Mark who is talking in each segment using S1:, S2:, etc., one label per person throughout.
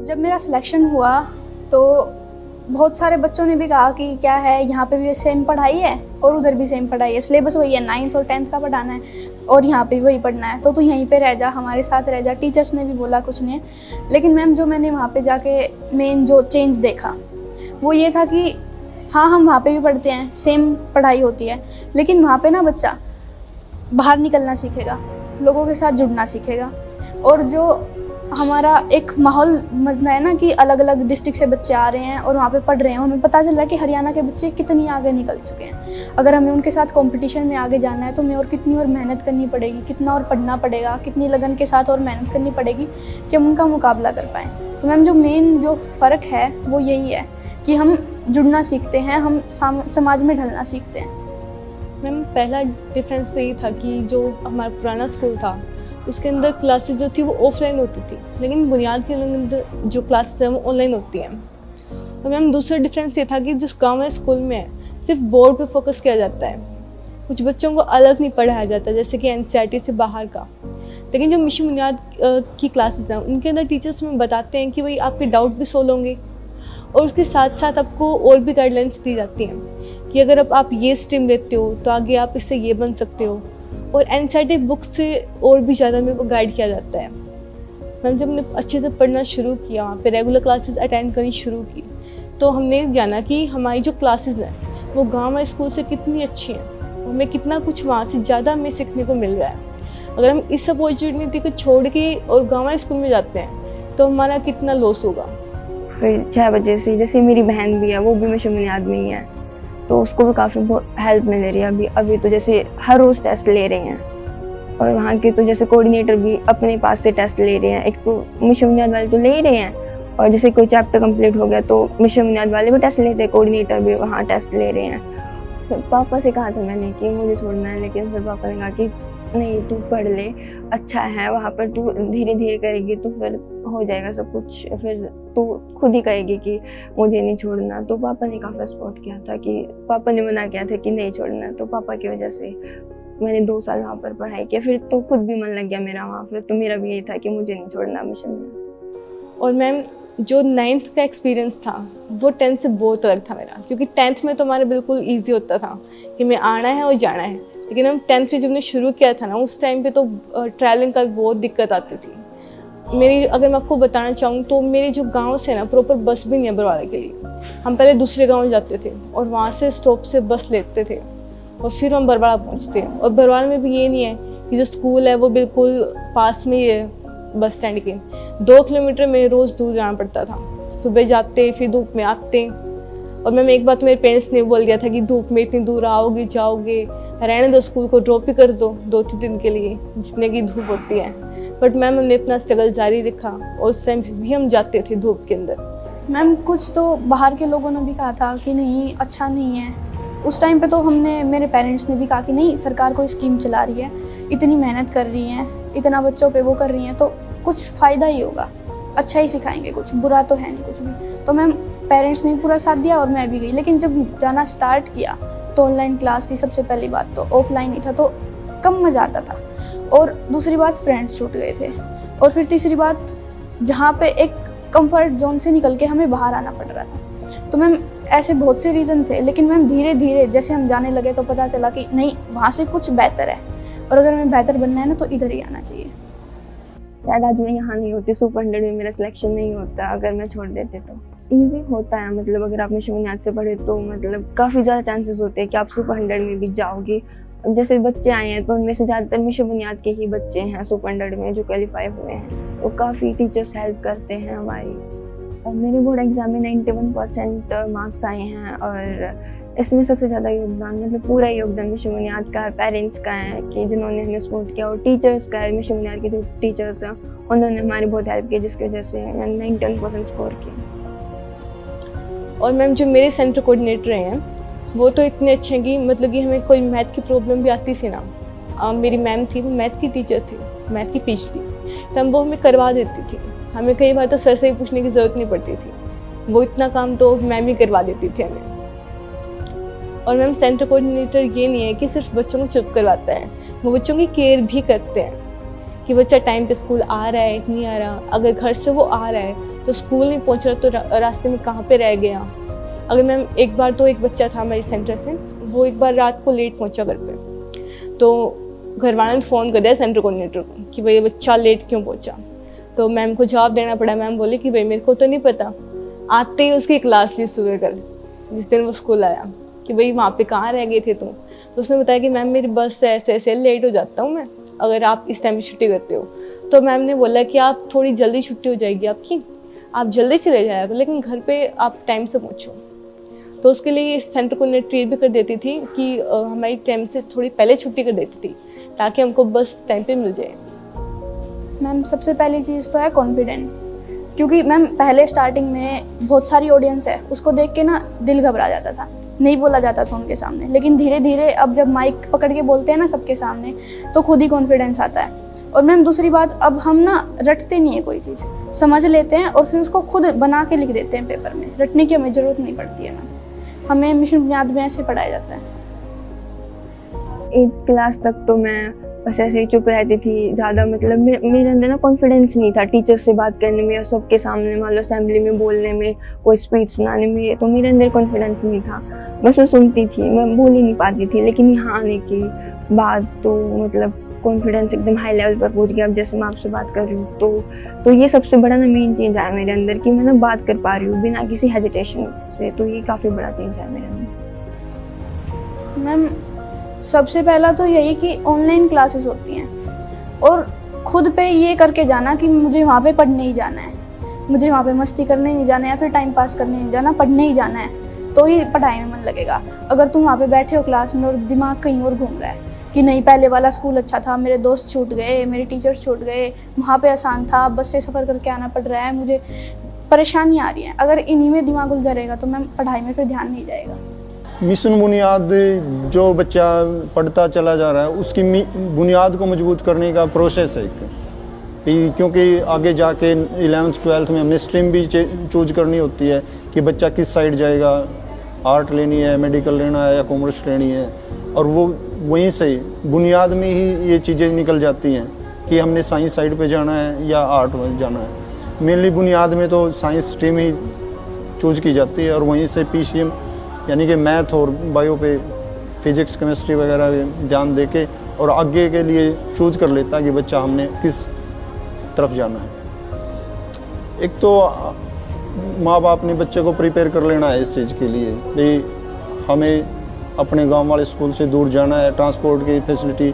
S1: जब मेरा सिलेक्शन हुआ तो बहुत सारे बच्चों ने भी कहा कि क्या है, यहाँ पे भी सेम पढ़ाई है और उधर भी सेम पढ़ाई है, सिलेबस वही है, 9th और 10th का पढ़ाना है और यहाँ पे भी वही पढ़ना है, तो तू यहीं पे रह जा, हमारे साथ रह जा। टीचर्स ने भी बोला कुछ नहीं, लेकिन मैम जो मैंने वहाँ पे जाके मेन जो चेंज देखा वो ये था कि हाँ, हम वहाँ पे भी पढ़ते हैं, सेम पढ़ाई होती है, लेकिन वहाँ पे ना बच्चा बाहर निकलना सीखेगा, लोगों के साथ जुड़ना सीखेगा। और जो हमारा एक माहौल मतलब है ना कि अलग अलग डिस्ट्रिक्ट से बच्चे आ रहे हैं और वहाँ पे पढ़ रहे हैं, हमें पता चल रहा है कि हरियाणा के बच्चे कितनी आगे निकल चुके हैं। अगर हमें उनके साथ कंपटीशन में आगे जाना है तो हमें और कितनी और मेहनत करनी पड़ेगी, कितना और पढ़ना पड़ेगा, कितनी लगन के साथ और मेहनत करनी पड़ेगी कि हम उनका मुकाबला कर पाएँ। तो मैम जो मेन जो फ़र्क है वो यही है कि हम जुड़ना सीखते हैं, हम समाज में ढलना सीखते हैं।
S2: मैम पहला डिफरेंस यही था कि जो हमारा पुराना स्कूल था उसके अंदर क्लासेस जो थी वो ऑफलाइन होती थी, लेकिन बुनियाद के अंदर जो क्लासेस हैं वो ऑनलाइन होती हैं। और मैम दूसरा डिफरेंस ये था कि जिस गाँव में स्कूल में सिर्फ बोर्ड पे फोकस किया जाता है, कुछ बच्चों को अलग नहीं पढ़ाया जाता जैसे कि NCERT से बाहर का। लेकिन जो मिशन बुनियाद की क्लासेस हैं उनके अंदर टीचर्स में बताते हैं कि भाई आपके डाउट भी सोल्व होंगे और उसके साथ साथ आपको और भी गाइडलाइंस दी जाती हैं कि अगर अब आप ये स्ट्रीम लेते हो तो आगे आप इससे ये बन सकते हो। और NCERT बुक से और भी ज़्यादा मेरे को गाइड किया जाता है। मैम जब हमने अच्छे से पढ़ना शुरू किया, वहाँ पे रेगुलर क्लासेस अटेंड करनी शुरू की, तो हमने जाना कि हमारी जो क्लासेस हैं वो गाँव वाले स्कूल से कितनी अच्छी हैं, हमें कितना कुछ वहाँ से ज़्यादा हमें सीखने को मिल रहा है। अगर हम इस अपॉर्चुनिटी को छोड़ के और गाँव वाले स्कूल में जाते हैं तो हमारा कितना लॉस होगा।
S3: फिर 6 बजे से, जैसे मेरी बहन भी है वो भी मिशन बुनियाद में ही है, तो उसको भी काफ़ी बहुत हेल्प मिल रही है। अभी तो जैसे हर रोज़ टेस्ट ले रहे हैं और वहाँ के तो जैसे कोऑर्डिनेटर भी अपने पास से टेस्ट ले रहे हैं। एक तो मिशन बुनियाद वाले तो ले ही रहे हैं और जैसे कोई चैप्टर कंप्लीट हो गया तो मिशन बुनियाद वाले भी टेस्ट लेते हैं, कोऑर्डिनेटर भी वहाँ टेस्ट ले रहे हैं। तो पापा से कहा था मैंने कि मुझे छोड़ना है, लेकिन फिर पापा ने कहा कि नहीं, तू पढ़ ले, अच्छा है, वहाँ पर तू धीरे धीरे करेगी तो फिर हो जाएगा सब कुछ, फिर तू खुद ही कहेगी कि मुझे नहीं छोड़ना। तो पापा ने काफ़ी सपोर्ट किया था कि पापा ने मना किया था कि नहीं छोड़ना, तो पापा की वजह से मैंने 2 साल वहाँ पर पढ़ाई किया। फिर तो खुद भी मन लग गया मेरा वहाँ पर, तो मेरा भी यही था कि मुझे नहीं छोड़ना मिशन में।
S2: और मैम जो 9th का एक्सपीरियंस था वो 10th से बहुत अलग था मेरा, क्योंकि 10th में तो हमारा बिल्कुल ईजी होता था कि मैं आना है और जाना है, लेकिन हम 10th में जब मैंने शुरू किया था ना उस टाइम पे तो ट्रैवलिंग का बहुत दिक्कत आती थी मेरी। अगर मैं आपको बताना चाहूँ तो मेरे जो गांव से ना प्रॉपर बस भी नहीं है बरवाला के लिए। हम पहले दूसरे गांव जाते थे और वहाँ से स्टॉप से बस लेते थे और फिर हम बरवाला पहुँचते हैं। और बरवाला में भी ये नहीं है कि जो स्कूल है वो बिल्कुल पास में ही है बस स्टैंड के, 2 किलोमीटर में रोज़ दूर जाना पड़ता था। सुबह जाते फिर धूप में आते। और मैम एक बात मेरे पेरेंट्स ने बोल दिया था कि धूप में इतनी दूर आओगे जाओगे, रहने दो, स्कूल को ड्रॉप ही कर दो 2-3 दिन के लिए जितने की धूप होती है। बट मैम हमने अपना स्ट्रगल जारी रखा और उस टाइम भी हम जाते थे धूप के अंदर।
S1: मैम कुछ तो बाहर के लोगों ने भी कहा था कि नहीं, अच्छा नहीं है। उस टाइम पे तो मेरे पेरेंट्स ने भी कहा कि नहीं, सरकार कोई स्कीम चला रही है, इतनी मेहनत कर रही हैं, इतना बच्चों पे वो कर रही हैं, तो कुछ फ़ायदा ही होगा, अच्छा ही सिखाएंगे, कुछ बुरा तो है नहीं कुछ भी। तो मैम पेरेंट्स ने भी पूरा साथ दिया और मैं भी गई। लेकिन जब जाना स्टार्ट किया तो ऑनलाइन क्लास थी, सबसे पहली बात तो ऑफलाइन ही था, तो कम मज़ा आता था। और दूसरी बात फ्रेंड्स छूट गए थे। और फिर तीसरी बात, जहाँ पे एक कंफर्ट जोन से निकल के हमें बाहर आना पड़ रहा था। तो मैम ऐसे बहुत से रीज़न थे, लेकिन मैम धीरे धीरे जैसे हम जाने लगे तो पता चला कि नहीं, वहाँ से कुछ बेहतर है और अगर हमें बेहतर बनना है ना तो इधर ही आना चाहिए।
S3: शायद आज मैं यहाँ नहीं होती, सुपर 100 में मेरा सिलेक्शन नहीं होता अगर मैं छोड़ देते तो। ईजी होता है, मतलब अगर आप मिशन बुनियाद से पढ़े तो मतलब काफ़ी ज़्यादा चांसेस होते हैं कि आप सुपर 100 में भी जाओगे। अब जैसे बच्चे आए हैं तो उनमें से ज़्यादातर मिशन बुनियाद के ही बच्चे हैं सुपर 100 में जो क्वालिफाई हुए हैं, तो काफ़ी टीचर्स हेल्प करते हैं हमारी। और मेरे बोर्ड एग्ज़ाम में 91% मार्क्स आए हैं और इसमें सबसे ज़्यादा योगदान, मतलब पूरा योगदान मिशन बुनियाद का है, पेरेंट्स का है कि जिन्होंने हमें सपोर्ट किया, और टीचर्स का है। मिशन बुनियाद के जो टीचर्स हैं उन्होंने हमारी बहुत हेल्प की, जिसकी वजह से मैंने 91% स्कोर किया।
S2: और मैम जो मेरे सेंटर कोऑर्डिनेटर हैं वो तो इतने अच्छे हैं कि मतलब कि हमें कोई मैथ की प्रॉब्लम भी आती थी ना, मेरी मैम थी वो मैथ की टीचर थी, मैथ की PhD, तो वो हमें करवा देती थी। हमें कई बार तो सर से ही पूछने की ज़रूरत नहीं पड़ती थी, वो इतना काम तो मैम ही करवा देती थी हमें। और मैम सेंटर कोऑर्डिनेटर ये नहीं है कि सिर्फ बच्चों को चुप करवाता है, वो बच्चों की केयर भी करते हैं कि बच्चा टाइम पे स्कूल आ रहा है नहीं आ रहा, अगर घर से वो आ रहा है तो स्कूल नहीं पहुंच रहा तो रास्ते में कहाँ पे रह गया। अगर मैम एक बार तो एक बच्चा था हमारे सेंटर से, वो एक बार रात को लेट पहुंचा घर पे, तो घर वालों ने फ़ोन कर दिया सेंटर कोऑर्डिनेटर को कि भाई ये बच्चा लेट क्यों पहुंचा। तो मैम को जवाब देना पड़ा। मैम बोली कि भाई मेरे को तो नहीं पता। आते ही उसकी क्लास ली सुबह कल, जिस दिन वो स्कूल आया, कि भाई वहाँ पे कहाँ रह गए थे तुम। तो उसने बताया कि मैम मेरी बस से ऐसे ऐसे लेट हो जाता हूँ मैं, अगर आप इस टाइम पे छुट्टी करते हो। तो मैम ने बोला कि आप थोड़ी जल्दी छुट्टी हो जाएगी आपकी, आप जल्दी चले जाया करो, लेकिन घर पे आप टाइम से पहुँचो। तो उसके लिए सेंटर को ट्रीट भी कर देती थी कि हमारी टाइम से थोड़ी पहले छुट्टी कर देती थी ताकि हमको बस टाइम पे मिल जाए।
S1: मैम सबसे पहली चीज़ तो है कॉन्फिडेंट, क्योंकि मैम पहले स्टार्टिंग में बहुत सारी ऑडियंस है, उसको देख के ना दिल घबरा जाता था, नहीं बोला जाता था उनके सामने। लेकिन धीरे धीरे अब जब माइक पकड़ के बोलते हैं ना सबके सामने, तो खुद ही कॉन्फिडेंस आता है। और मैम दूसरी बात, अब हम ना रटते नहीं है, कोई चीज़ समझ लेते हैं और फिर उसको खुद बना के लिख देते हैं पेपर में। रटने की हमें ज़रूरत नहीं पड़ती है मैम, हमें मिशन बुनियाद में ऐसे पढ़ाया जाता है।
S3: 8th क्लास तक तो मैं बस ऐसे ही चुप रहती थी ज़्यादा, मतलब मेरे अंदर ना कॉन्फिडेंस नहीं था टीचर से बात करने में या सबके सामने, मान लो असेंबली में बोलने में, कोई स्पीच सुनाने में, तो मेरे अंदर कॉन्फिडेंस नहीं था। बस मैं सुनती थी, मैं बोल ही नहीं पाती थी। लेकिन यहाँ आने के बाद तो मतलब कॉन्फिडेंस एकदम हाई लेवल पर पहुँच गया। अब जैसे मैं आपसे बात कर रही हूँ तो ये सबसे बड़ा ना मेन चेंज आया मेरे अंदर कि मैं ना बात कर पा रही हूँ बिना किसी हेजिटेशन से, तो ये काफ़ी बड़ा चेंज आया मेरे अंदर।
S1: मैम सबसे पहला तो यही कि ऑनलाइन क्लासेस होती हैं और खुद पे ये करके जाना कि मुझे वहाँ पे पढ़ने ही जाना है, मुझे वहाँ पे मस्ती करने नहीं जाना है या फिर टाइम पास करने नहीं जाना, पढ़ने ही जाना है, तो ही पढ़ाई में मन लगेगा। अगर तुम वहाँ पे बैठे हो क्लास में और दिमाग कहीं और घूम रहा है कि नहीं पहले वाला स्कूल अच्छा था, मेरे दोस्त छूट गए, मेरे टीचर्स छूट गए, वहाँ पे आसान था, बस से सफ़र करके आना पड़ रहा है, मुझे परेशानी आ रही है, अगर इन्हीं में दिमाग उलझा रहेगा तो मैम पढ़ाई में फिर ध्यान नहीं जाएगा।
S4: मिशन बुनियाद जो बच्चा पढ़ता चला जा रहा है उसकी बुनियाद को मजबूत करने का प्रोसेस है एक, क्योंकि आगे जाके 11th 12th में हमने स्ट्रीम भी चूज करनी होती है कि बच्चा किस साइड जाएगा, आर्ट लेनी है, मेडिकल लेना है या कॉमर्स लेनी है, और वो वहीं से बुनियाद में ही ये चीज़ें निकल जाती हैं कि हमने साइंस साइड पे जाना है या आर्ट में जाना है। मेनली बुनियाद में तो साइंस स्ट्रीम ही चूज की जाती है और वहीं से PCM यानी कि मैथ और बायो पे फिजिक्स केमिस्ट्री वगैरह ध्यान देके और आगे के लिए चूज कर लेता है कि बच्चा हमने किस तरफ जाना है। एक तो माँ बाप ने बच्चे को प्रिपेयर कर लेना है इस चीज़ के लिए, भाई हमें अपने गांव वाले स्कूल से दूर जाना है, ट्रांसपोर्ट की फैसिलिटी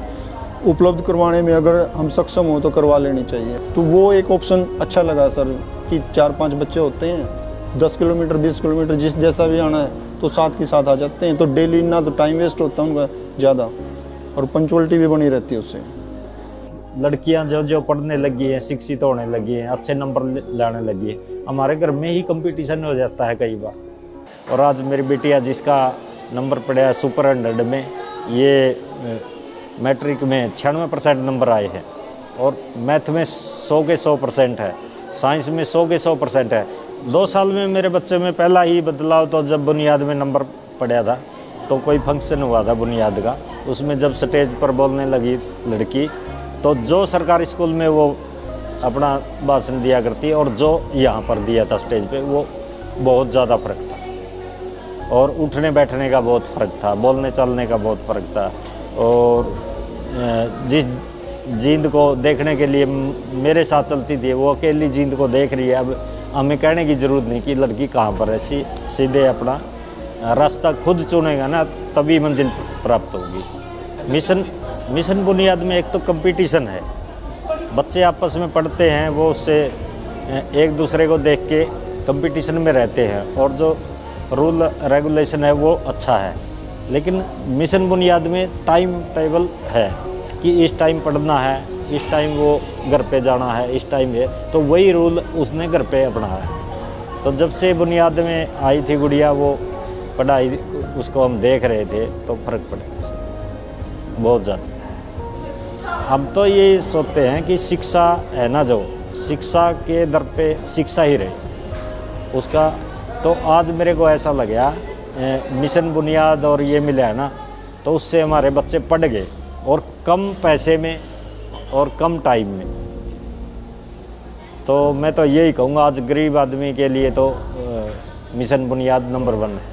S4: उपलब्ध करवाने में अगर हम सक्षम हो तो करवा लेनी चाहिए। तो वो एक ऑप्शन अच्छा लगा सर कि 4-5 बच्चे होते हैं, 10 किलोमीटर 20 किलोमीटर जिस जैसा भी आना है तो साथ के साथ आ जाते हैं, तो डेली ना तो टाइम वेस्ट होता है उनका ज़्यादा और पंचुअलिटी भी बनी रहती है उससे।
S5: लड़कियां जो पढ़ने लगी हैं, शिक्षित होने लगी हैं, अच्छे नंबर लाने लगी है, हमारे घर में ही कंपटीशन हो जाता है कई बार। और आज मेरी बेटिया जिसका नंबर पड़ा है सुपर 100 में, ये मैट्रिक में 96% नंबर आए हैं और मैथ में 100 के 100% है, साइंस में 100 के 100% है। 2 साल में मेरे बच्चे में पहला ही बदलाव तो जब बुनियाद में नंबर पड़ा था तो कोई फंक्शन हुआ था बुनियाद का, उसमें जब स्टेज पर बोलने लगी लड़की तो जो सरकारी स्कूल में वो अपना भाषण दिया करती और जो यहाँ पर दिया था स्टेज पे वो बहुत ज़्यादा फ़र्क था। और उठने बैठने का बहुत फ़र्क था, बोलने चलने का बहुत फ़र्क था। और जिस जींद को देखने के लिए मेरे साथ चलती थी वो अकेली जींद को देख रही है। अब हमें कहने की ज़रूरत नहीं कि लड़की कहाँ पर है, सीधे अपना रास्ता खुद चुनेगा ना तभी मंजिल प्राप्त होगी। मिशन बुनियाद में एक तो कंपटीशन है, बच्चे आपस में पढ़ते हैं, वो उससे एक दूसरे को देख के कंपटीशन में रहते हैं और जो रूल रेगुलेशन है वो अच्छा है। लेकिन मिशन बुनियाद में टाइम टेबल है कि इस टाइम पढ़ना है, इस टाइम वो घर पे जाना है, इस टाइम ये, तो वही रूल उसने घर पे अपनाया है। तो जब से बुनियाद में आई थी गुड़िया, वो पढ़ाई उसको हम देख रहे थे तो फ़र्क पड़ेगा उससे बहुत ज़्यादा। हम तो ये सोचते हैं कि शिक्षा है ना, जो शिक्षा के दर पे शिक्षा ही रहे उसका। तो आज मेरे को ऐसा लगा मिशन बुनियाद और ये मिला है ना, तो उससे हमारे बच्चे पढ़ गए और कम पैसे में और कम टाइम में। तो मैं तो यही कहूँगा आज गरीब आदमी के लिए तो मिशन बुनियाद नंबर 1 है।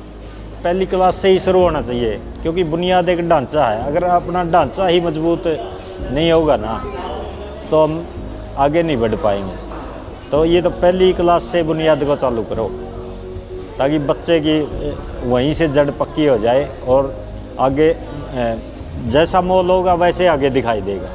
S5: पहली क्लास से ही शुरू होना चाहिए, क्योंकि बुनियाद एक ढांचा है। अगर अपना ढांचा ही मजबूत नहीं होगा ना तो हम आगे नहीं बढ़ पाएंगे। तो ये तो पहली क्लास से बुनियाद को चालू करो, ताकि बच्चे की वहीं से जड़ पक्की हो जाए और आगे जैसा मोल होगा वैसे आगे दिखाई देगा।